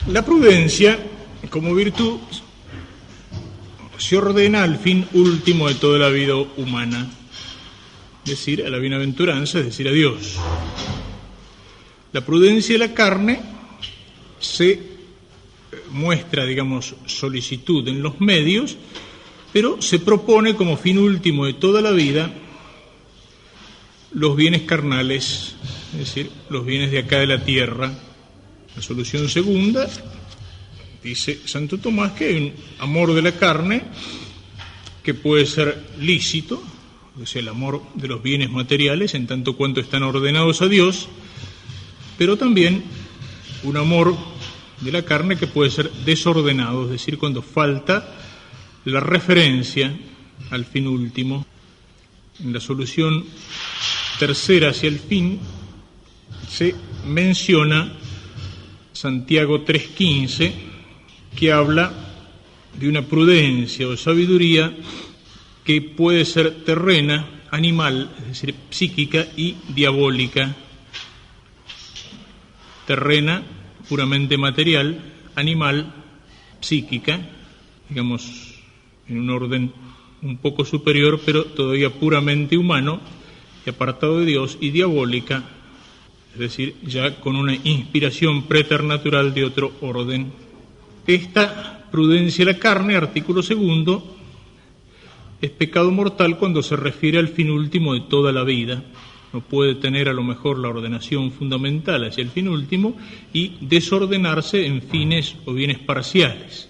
La prudencia, como virtud, se ordena al fin último de toda la vida humana, es decir, a la bienaventuranza, es decir, a Dios. La prudencia de la carne se muestra, digamos, solicitud en los medios, pero se propone como fin último de toda la vida los bienes carnales, es decir, los bienes de acá de la tierra. La solución segunda, dice Santo Tomás, que hay un amor de la carne que puede ser lícito, o sea, el amor de los bienes materiales en tanto cuanto están ordenados a Dios, pero también un amor de la carne que puede ser desordenado, es decir, cuando falta la referencia al fin último. En la solución tercera hacia el fin se menciona Santiago 3:15, que habla de una prudencia o sabiduría que puede ser terrena, animal, es decir, psíquica y diabólica. Terrena, puramente material; animal, psíquica, digamos, en un orden un poco superior, pero todavía puramente humano y apartado de Dios; y diabólica, es decir, ya con una inspiración preternatural de otro orden. Esta prudencia de la carne, artículo segundo, es pecado mortal cuando se refiere al fin último de toda la vida. No puede tener a lo mejor la ordenación fundamental hacia el fin último y desordenarse en fines o bienes parciales.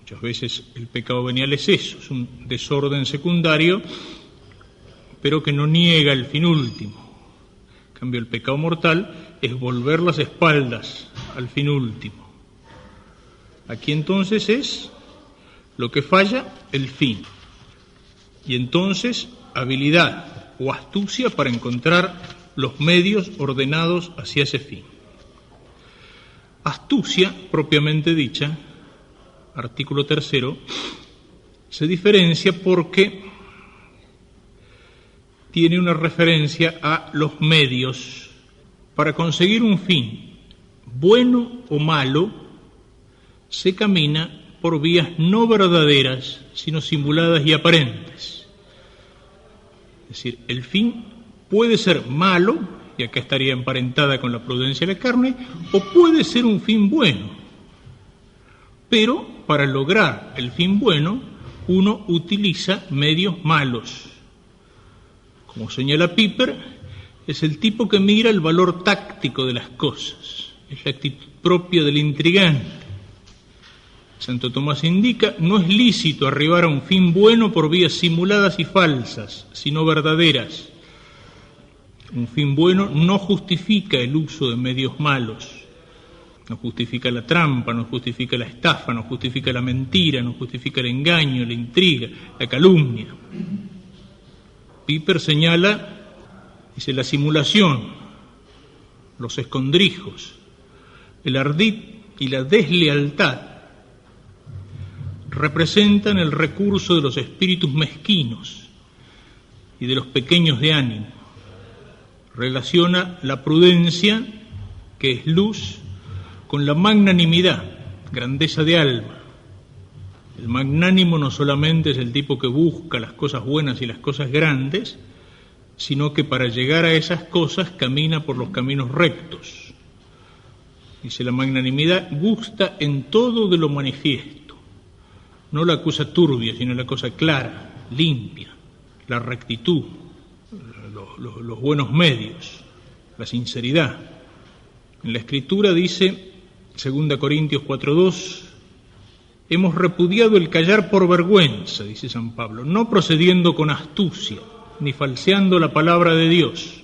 Muchas veces el pecado venial es eso, es un desorden secundario, pero que no niega el fin último. En cambio, el pecado mortal es volver las espaldas al fin último. Aquí entonces es lo que falla, el fin. Y entonces habilidad o astucia para encontrar los medios ordenados hacia ese fin. Astucia, propiamente dicha, artículo tercero, se diferencia porque tiene una referencia a los medios. Para conseguir un fin, bueno o malo, se camina por vías no verdaderas, sino simuladas y aparentes. Es decir, el fin puede ser malo, y acá estaría emparentada con la prudencia de la carne, o puede ser un fin bueno. Pero para lograr el fin bueno, uno utiliza medios malos. Como señala Piper, es el tipo que mira el valor táctico de las cosas, es la actitud propia del intrigante. Santo Tomás indica, no es lícito arribar a un fin bueno por vías simuladas y falsas, sino verdaderas. Un fin bueno no justifica el uso de medios malos, no justifica la trampa, no justifica la estafa, no justifica la mentira, no justifica el engaño, la intriga, la calumnia. Piper señala, dice, la simulación, los escondrijos, el ardid y la deslealtad representan el recurso de los espíritus mezquinos y de los pequeños de ánimo. Relaciona la prudencia, que es luz, con la magnanimidad, grandeza de alma. El magnánimo no solamente es el tipo que busca las cosas buenas y las cosas grandes, sino que para llegar a esas cosas camina por los caminos rectos. Dice, la magnanimidad gusta en todo de lo manifiesto, no la cosa turbia, sino la cosa clara, limpia, la rectitud, los buenos medios, la sinceridad. En la Escritura dice, 2 Corintios 4:2, hemos repudiado el callar por vergüenza, dice San Pablo, no procediendo con astucia, ni falseando la palabra de Dios.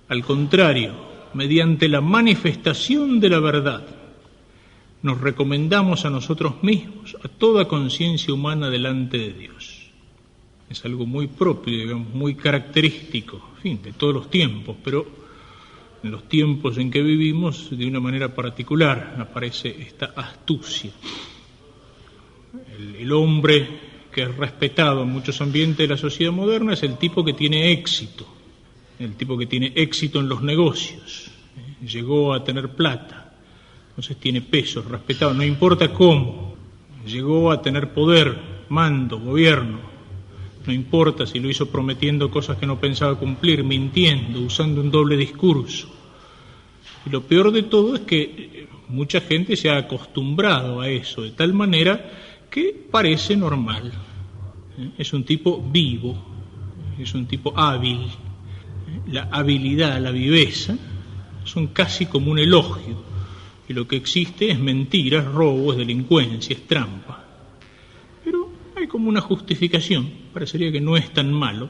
Al contrario, mediante la manifestación de la verdad, nos recomendamos a nosotros mismos, a toda conciencia humana delante de Dios. Es algo muy propio, digamos, muy característico, en fin, de todos los tiempos, pero en los tiempos en que vivimos, de una manera particular, aparece esta astucia. El hombre que es respetado en muchos ambientes de la sociedad moderna es el tipo que tiene éxito, el tipo que tiene éxito en los negocios, llegó a tener plata, Entonces tiene peso, es respetado, no importa cómo. Llegó a tener poder, mando, gobierno. No importa si lo hizo prometiendo cosas que no pensaba cumplir, mintiendo, usando un doble discurso. Y lo peor de todo es que mucha gente se ha acostumbrado a eso, de tal manera que parece normal. Es un tipo vivo, es un tipo hábil. La habilidad, la viveza, son casi como un elogio. Y lo que existe es mentira, es robo, es delincuencia, es trampa. Pero hay como una justificación, parecería que no es tan malo.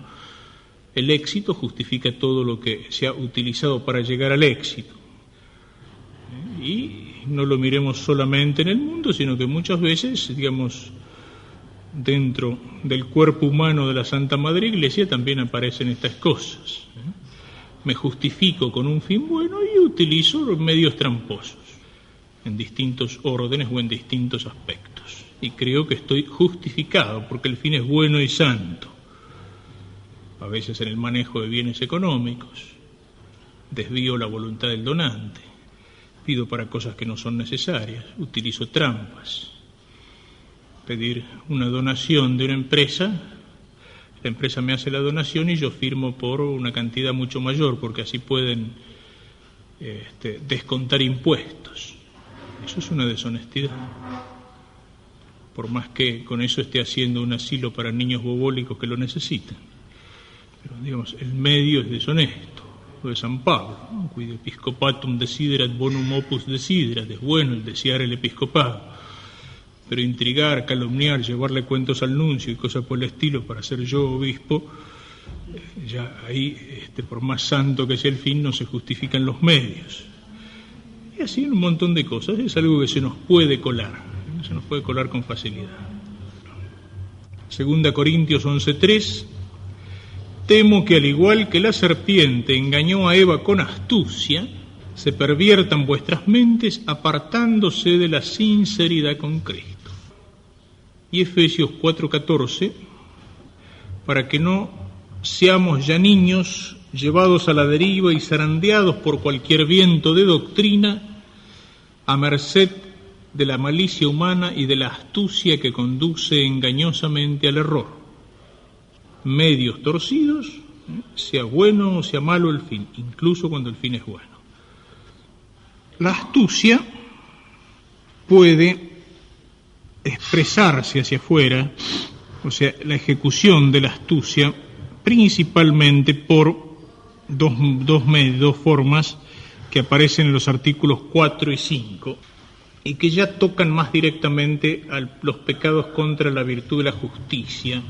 El éxito justifica todo lo que se ha utilizado para llegar al éxito. Y no lo miremos solamente en el mundo, sino que muchas veces, digamos, dentro del cuerpo humano de la Santa Madre Iglesia también aparecen estas cosas. Me justifico con un fin bueno y utilizo los medios tramposos, en distintos órdenes o en distintos aspectos. Y creo que estoy justificado porque el fin es bueno y santo. A veces en el manejo de bienes económicos, desvío la voluntad del donante, pido para cosas que no son necesarias, utilizo trampas. Pedir una donación de una empresa, la empresa me hace la donación y yo firmo por una cantidad mucho mayor, porque así pueden descontar impuestos. Eso es una deshonestidad. Por más que con eso esté haciendo un asilo para niños bobólicos que lo necesitan. Pero, digamos, el medio es deshonesto. Lo de San Pablo, ¿no? Quid episcopatum desiderat bonum opus desiderat. Es bueno el desear el episcopado. Pero intrigar, calumniar, llevarle cuentos al nuncio y cosas por el estilo para ser yo obispo, ya ahí, por más santo que sea el fin, no se justifican los medios. Y así un montón de cosas. Es algo que se nos puede colar, se nos puede colar con facilidad. 2 Corintios 11:3. Temo que al igual que la serpiente engañó a Eva con astucia, se perviertan vuestras mentes apartándose de la sinceridad con Cristo. Y Efesios 4:14, para que no seamos ya niños llevados a la deriva y zarandeados por cualquier viento de doctrina, a merced de la malicia humana y de la astucia que conduce engañosamente al error. Medios torcidos, sea bueno o sea malo el fin, incluso cuando el fin es bueno. La astucia puede expresarse hacia afuera, o sea, la ejecución de la astucia, principalmente por dos formas que aparecen en los artículos 4 y 5 y que ya tocan más directamente a los pecados contra la virtud de la justicia,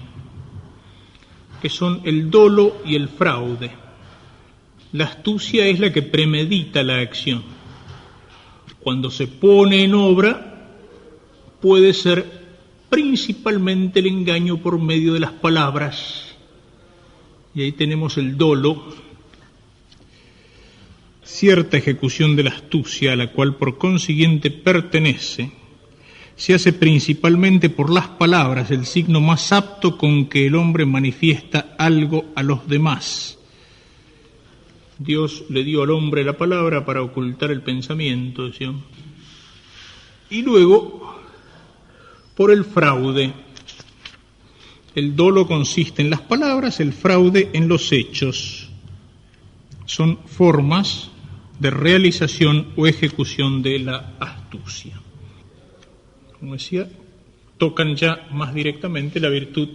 que son el dolo y el fraude. La astucia es la que premedita la acción. Cuando se pone en obra, puede ser principalmente el engaño por medio de las palabras. Y ahí tenemos el dolo, cierta ejecución de la astucia, a la cual por consiguiente pertenece, se hace principalmente por las palabras, el signo más apto con que el hombre manifiesta algo a los demás. Dios le dio al hombre la palabra para ocultar el pensamiento, decía. Y luego, por el fraude. El dolo consiste en las palabras, el fraude en los hechos. Son formas de realización o ejecución de la astucia. Como decía, tocan ya más directamente la virtud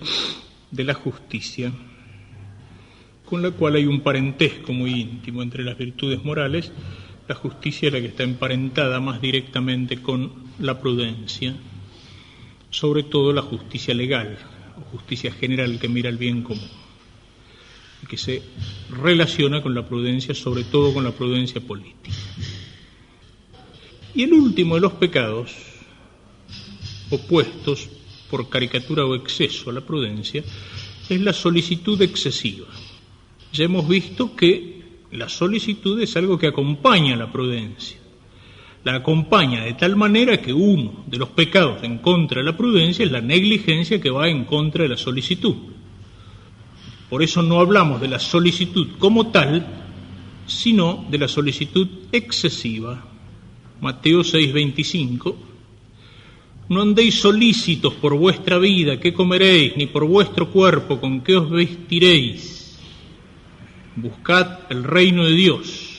de la justicia, con la cual hay un parentesco muy íntimo entre las virtudes morales. La justicia es la que está emparentada más directamente con la prudencia, sobre todo la justicia legal, o justicia general que mira el bien común, y que se relaciona con la prudencia, sobre todo con la prudencia política. Y el último de los pecados, opuestos por caricatura o exceso a la prudencia, es la solicitud excesiva. Ya hemos visto que la solicitud es algo que acompaña a la prudencia. La acompaña de tal manera que uno de los pecados en contra de la prudencia es la negligencia que va en contra de la solicitud. Por eso no hablamos de la solicitud como tal, sino de la solicitud excesiva. Mateo 6:25, no andéis solícitos por vuestra vida, qué comeréis, ni por vuestro cuerpo, con qué os vestiréis. Buscad el reino de Dios.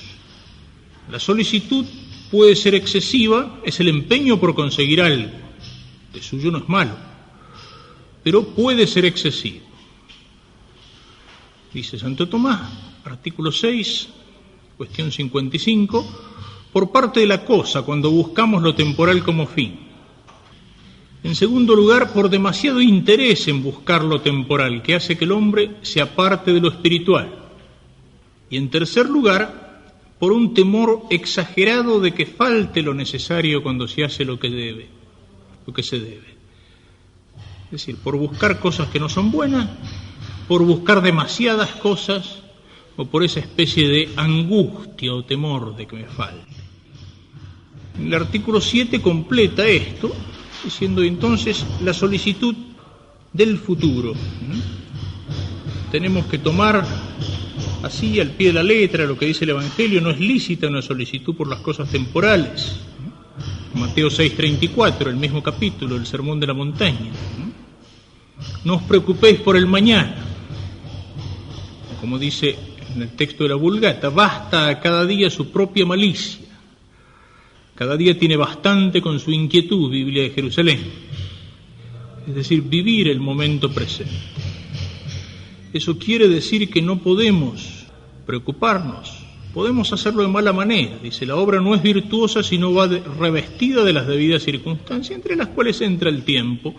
La solicitud puede ser excesiva, es el empeño por conseguir algo. De suyo no es malo, pero puede ser excesivo. Dice Santo Tomás, artículo 6, cuestión 55, por parte de la cosa, cuando buscamos lo temporal como fin. En segundo lugar, por demasiado interés en buscar lo temporal, que hace que el hombre se aparte de lo espiritual. Y en tercer lugar, por un temor exagerado de que falte lo necesario cuando se hace lo que se debe. Es decir, por buscar cosas que no son buenas, por buscar demasiadas cosas, o por esa especie de angustia o temor de que me falte. El artículo 7 completa esto, diciendo entonces la solicitud del futuro. Tenemos que tomar así al pie de la letra lo que dice el Evangelio. No es lícita una solicitud por las cosas temporales. Mateo 6:34, el mismo capítulo, el Sermón de la Montaña. No os preocupéis por el mañana. Como dice en el texto de la Vulgata, basta a cada día su propia malicia. Cada día tiene bastante con su inquietud, Biblia de Jerusalén. Es decir, vivir el momento presente. Eso quiere decir que no podemos preocuparnos, podemos hacerlo de mala manera. Dice, la obra no es virtuosa si no va revestida de las debidas circunstancias, entre las cuales entra el tiempo,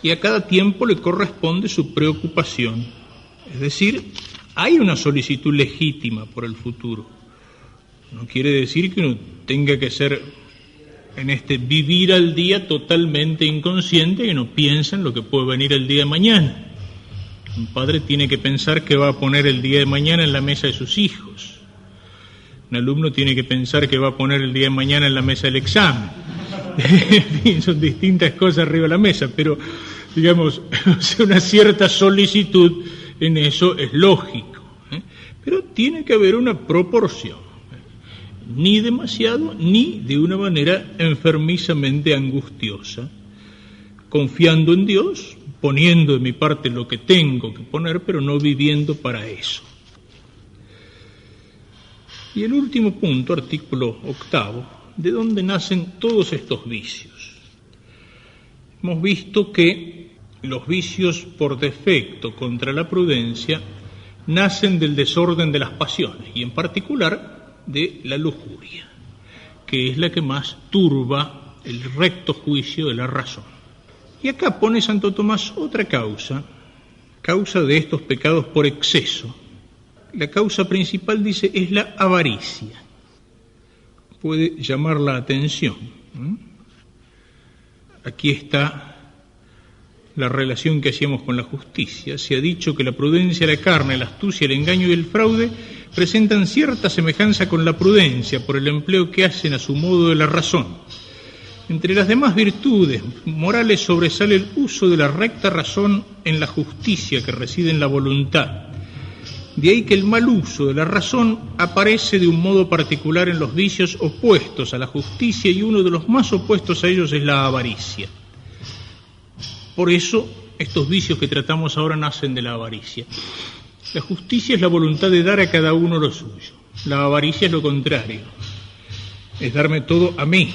y a cada tiempo le corresponde su preocupación. Es decir, hay una solicitud legítima por el futuro. No quiere decir que uno tenga que ser en este vivir al día totalmente inconsciente, que no piensa en lo que puede venir el día de mañana. Un padre tiene que pensar que va a poner el día de mañana en la mesa de sus hijos. Un alumno tiene que pensar que va a poner el día de mañana en la mesa del examen. En fin, son distintas cosas arriba de la mesa, pero, digamos, una cierta solicitud en eso es lógico. Pero tiene que haber una proporción. Ni demasiado, ni de una manera enfermizamente angustiosa, confiando en Dios, poniendo de mi parte lo que tengo que poner, pero no viviendo para eso. Y el último punto, artículo 8, ¿de dónde nacen todos estos vicios? Hemos visto que los vicios por defecto contra la prudencia nacen del desorden de las pasiones, y en particular de la lujuria, que es la que más turba el recto juicio de la razón. Y acá pone Santo Tomás otra causa de estos pecados por exceso. La causa principal, dice, es la avaricia. Puede llamar la atención. Aquí está la relación que hacíamos con la justicia. Se ha dicho que la prudencia, la carne, la astucia, el engaño y el fraude presentan cierta semejanza con la prudencia por el empleo que hacen a su modo de la razón. Entre las demás virtudes morales sobresale el uso de la recta razón en la justicia que reside en la voluntad. De ahí que el mal uso de la razón aparece de un modo particular en los vicios opuestos a la justicia, y uno de los más opuestos a ellos es la avaricia. Por eso estos vicios que tratamos ahora nacen de la avaricia. La justicia es la voluntad de dar a cada uno lo suyo. La avaricia es lo contrario, es darme todo a mí.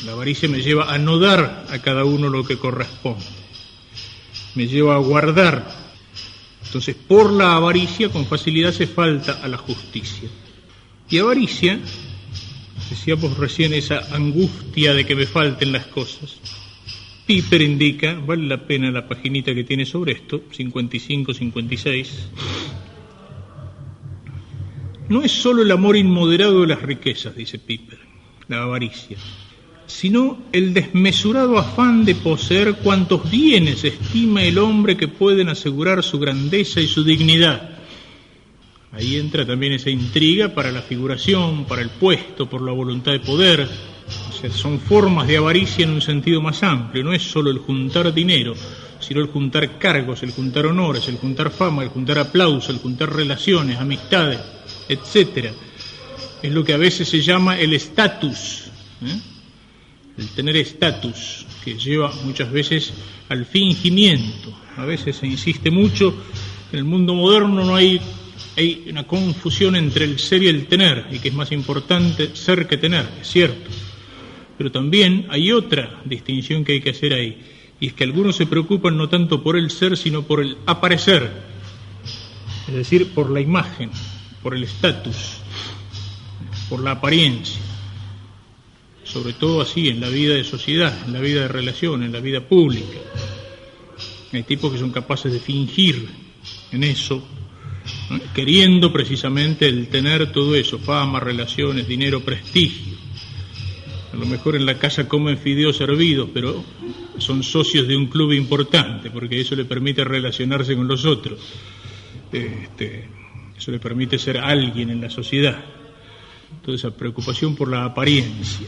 La avaricia me lleva a no dar a cada uno lo que corresponde, me lleva a guardar. Entonces, por la avaricia con facilidad se falta a la justicia. Y avaricia, decíamos recién, esa angustia de que me falten las cosas. Piper indica, vale la pena la paginita que tiene sobre esto, 55, 56. No es solo el amor inmoderado de las riquezas, dice Piper, la avaricia, sino el desmesurado afán de poseer cuantos bienes estima el hombre que pueden asegurar su grandeza y su dignidad. Ahí entra también esa intriga para la figuración, para el puesto, por la voluntad de poder. O sea, son formas de avaricia en un sentido más amplio. No es solo el juntar dinero, sino el juntar cargos, el juntar honores, el juntar fama, el juntar aplauso, el juntar relaciones, amistades, etcétera. es lo que a veces se llama el estatus, el tener estatus, que lleva muchas veces al fingimiento. A veces se insiste mucho, en el mundo moderno no hay una confusión entre el ser y el tener, y que es más importante ser que tener, es cierto. Pero también hay otra distinción que hay que hacer ahí, y es que algunos se preocupan no tanto por el ser, sino por el aparecer, es decir, por la imagen, por el estatus, por la apariencia, sobre todo así en la vida de sociedad, en la vida de relación, en la vida pública. Hay tipos que son capaces de fingir en eso, ¿no?, queriendo precisamente el tener todo eso, fama, relaciones, dinero, prestigio. A lo mejor en la casa comen fideos servidos, pero son socios de un club importante, porque eso le permite relacionarse con los otros. Eso le permite ser alguien en la sociedad. Toda esa preocupación por la apariencia.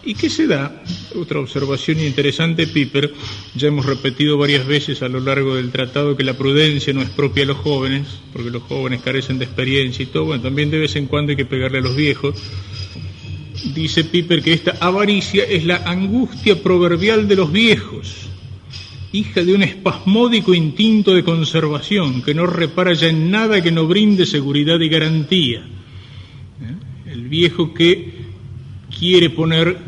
¿Y qué se da? Otra observación interesante, Piper. Ya hemos repetido varias veces a lo largo del tratado que la prudencia no es propia de los jóvenes, porque los jóvenes carecen de experiencia y todo. Bueno, también de vez en cuando hay que pegarle a los viejos. Dice Piper que esta avaricia es la angustia proverbial de los viejos, hija de un espasmódico instinto de conservación que no repara ya en nada que no brinde seguridad y garantía. El viejo que quiere poner,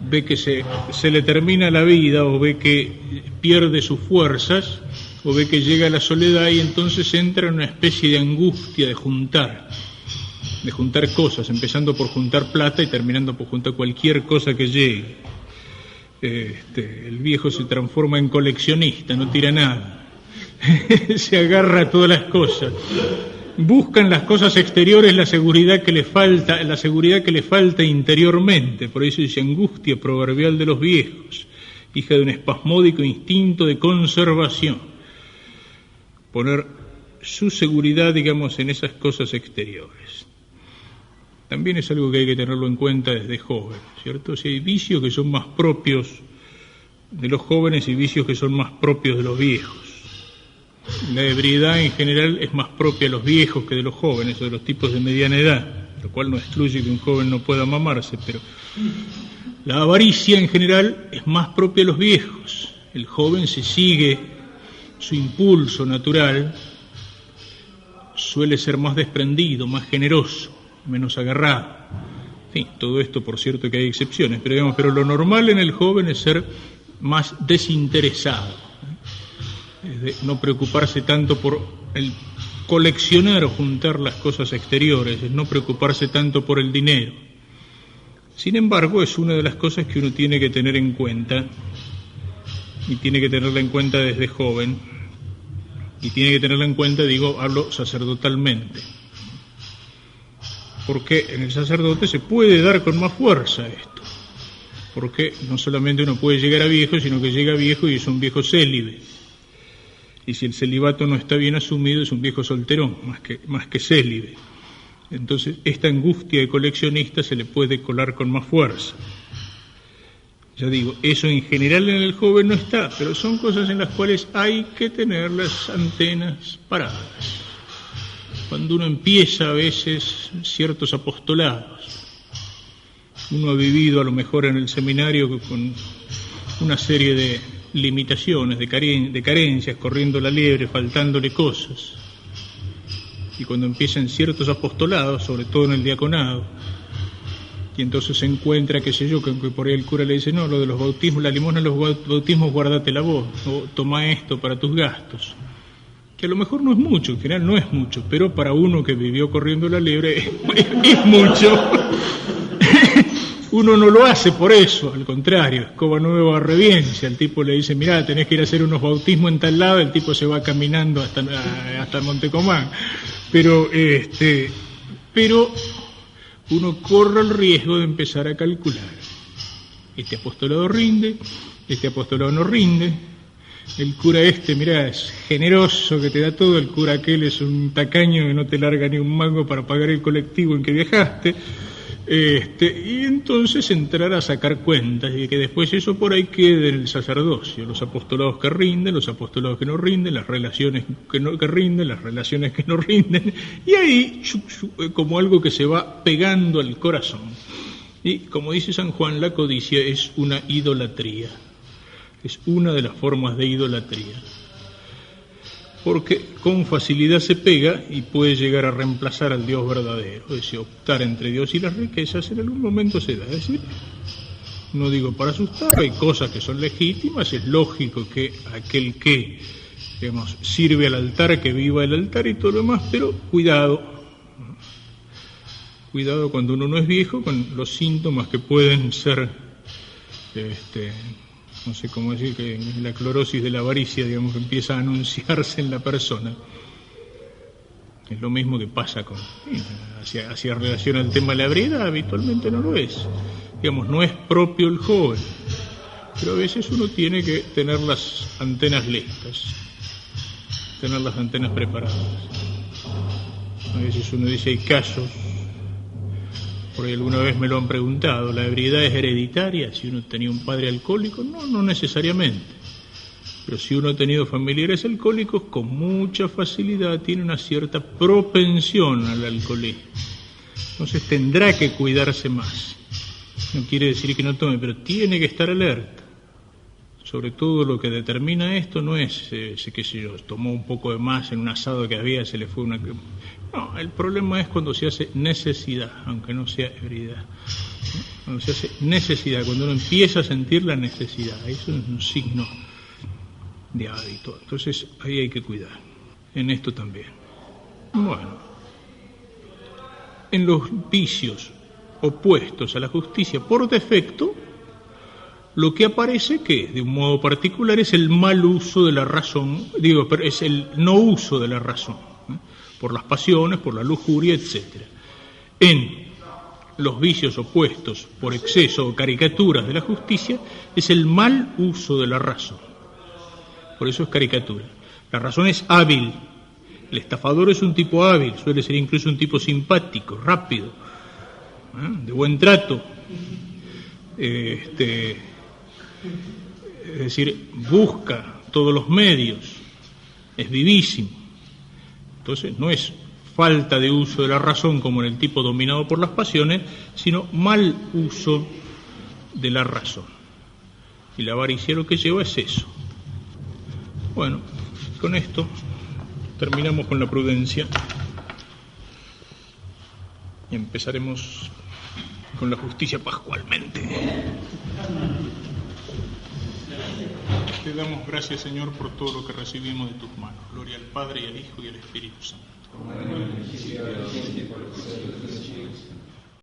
ve que se le termina la vida, o ve que pierde sus fuerzas, o ve que llega a la soledad, y entonces entra en una especie de angustia de juntar cosas, empezando por juntar plata y terminando por juntar cualquier cosa que llegue. El viejo se transforma en coleccionista, no tira nada, se agarra a todas las cosas. Buscan las cosas exteriores la seguridad que le falta interiormente. Por eso dice angustia proverbial de los viejos, hija de un espasmódico instinto de conservación. Poner su seguridad, digamos, en esas cosas exteriores. También es algo que hay que tenerlo en cuenta desde joven, ¿cierto? Si hay vicios que son más propios de los jóvenes y vicios que son más propios de los viejos. La ebriedad en general es más propia de los viejos que de los jóvenes o de los tipos de mediana edad, lo cual no excluye que un joven no pueda mamarse, pero la avaricia en general es más propia de los viejos. El joven se sigue su impulso natural, suele ser más desprendido, más generoso, menos agarrado. En fin, todo esto, por cierto, que hay excepciones, pero lo normal en el joven es ser más desinteresado. Es de no preocuparse tanto por el coleccionar o juntar las cosas exteriores, es no preocuparse tanto por el dinero. Sin embargo, es una de las cosas que uno tiene que tener en cuenta, y tiene que tenerla en cuenta desde joven, y tiene que tenerla en cuenta, hablo sacerdotalmente, porque en el sacerdote se puede dar con más fuerza esto, porque no solamente uno puede llegar a viejo, sino que llega viejo y es un viejo célibe. Y si el celibato no está bien asumido, es un viejo solterón, más que célibe. Entonces, esta angustia de coleccionista se le puede colar con más fuerza. Ya digo, eso en general en el joven no está, pero son cosas en las cuales hay que tener las antenas paradas. Cuando uno empieza a veces ciertos apostolados, uno ha vivido a lo mejor en el seminario con una serie de limitaciones, de carencias, corriendo la liebre, faltándole cosas. Y cuando empiezan ciertos apostolados, sobre todo en el diaconado, y entonces se encuentra, qué sé yo, que por ahí el cura le dice, no, lo de los bautismos, la limosna de los bautismos, guárdatela vos, o toma esto para tus gastos. Que a lo mejor no es mucho, en general no es mucho, pero para uno que vivió corriendo la liebre es mucho. Uno no lo hace por eso, al contrario, escoba nueva reviencia. El tipo le dice, mirá, tenés que ir a hacer unos bautismos en tal lado, el tipo se va caminando hasta Montecomán. Pero uno corre el riesgo de empezar a calcular. Este apostolado rinde, este apostolado no rinde. El cura mirá, es generoso, que te da todo. El cura aquel es un tacaño que no te larga ni un mango para pagar el colectivo en que viajaste. Y entonces entrar a sacar cuentas y que después eso por ahí quede en el sacerdocio, los apostolados que rinden, los apostolados que no rinden, las relaciones que rinden, las relaciones que no rinden, y ahí como algo que se va pegando al corazón. Y como dice San Juan, la codicia es una idolatría, es una de las formas de idolatría, porque con facilidad se pega y puede llegar a reemplazar al Dios verdadero. Es decir, optar entre Dios y las riquezas en algún momento se da. Es decir, no digo para asustar, hay cosas que son legítimas, es lógico que aquel que, digamos, sirve al altar, que viva el altar y todo lo demás, pero cuidado cuando uno no es viejo con los síntomas que pueden ser, no sé cómo decir, que la clorosis de la avaricia, digamos, que empieza a anunciarse en la persona. Es lo mismo que pasa con, hacia relación al tema de la ebriedad, habitualmente no lo es. Digamos, no es propio el joven, pero a veces uno tiene que tener las antenas listas, tener las antenas preparadas. A veces uno dice, hay casos, por ahí alguna vez me lo han preguntado, ¿la ebriedad es hereditaria? Si uno tenía un padre alcohólico, no necesariamente. Pero si uno ha tenido familiares alcohólicos, con mucha facilidad tiene una cierta propensión al alcoholismo. Entonces tendrá que cuidarse más. No quiere decir que no tome, pero tiene que estar alerta. Sobre todo lo que determina esto no es, qué sé yo, tomó un poco de más en un asado que había, se le fue una... No, el problema es cuando se hace necesidad, aunque no sea ebriedad. Cuando se hace necesidad, cuando uno empieza a sentir la necesidad, eso es un signo de hábito. Entonces ahí hay que cuidar, en esto también. Bueno, en los vicios opuestos a la justicia por defecto, lo que aparece, que de un modo particular es el mal uso de la razón, pero es el no uso de la razón, por las pasiones, por la lujuria, etc. En los vicios opuestos por exceso o caricaturas de la justicia es el mal uso de la razón. Por eso es caricatura. La razón es hábil. El estafador es un tipo hábil, suele ser incluso un tipo simpático, rápido, de buen trato. Es decir, busca todos los medios, es vivísimo. Entonces no es falta de uso de la razón como en el tipo dominado por las pasiones, sino mal uso de la razón. Y la avaricia lo que lleva es eso. Bueno, con esto terminamos con la prudencia y empezaremos con la justicia pascualmente. Te damos gracias, Señor, por todo lo que recibimos de tus manos. Gloria al Padre, y al Hijo, y al Espíritu Santo.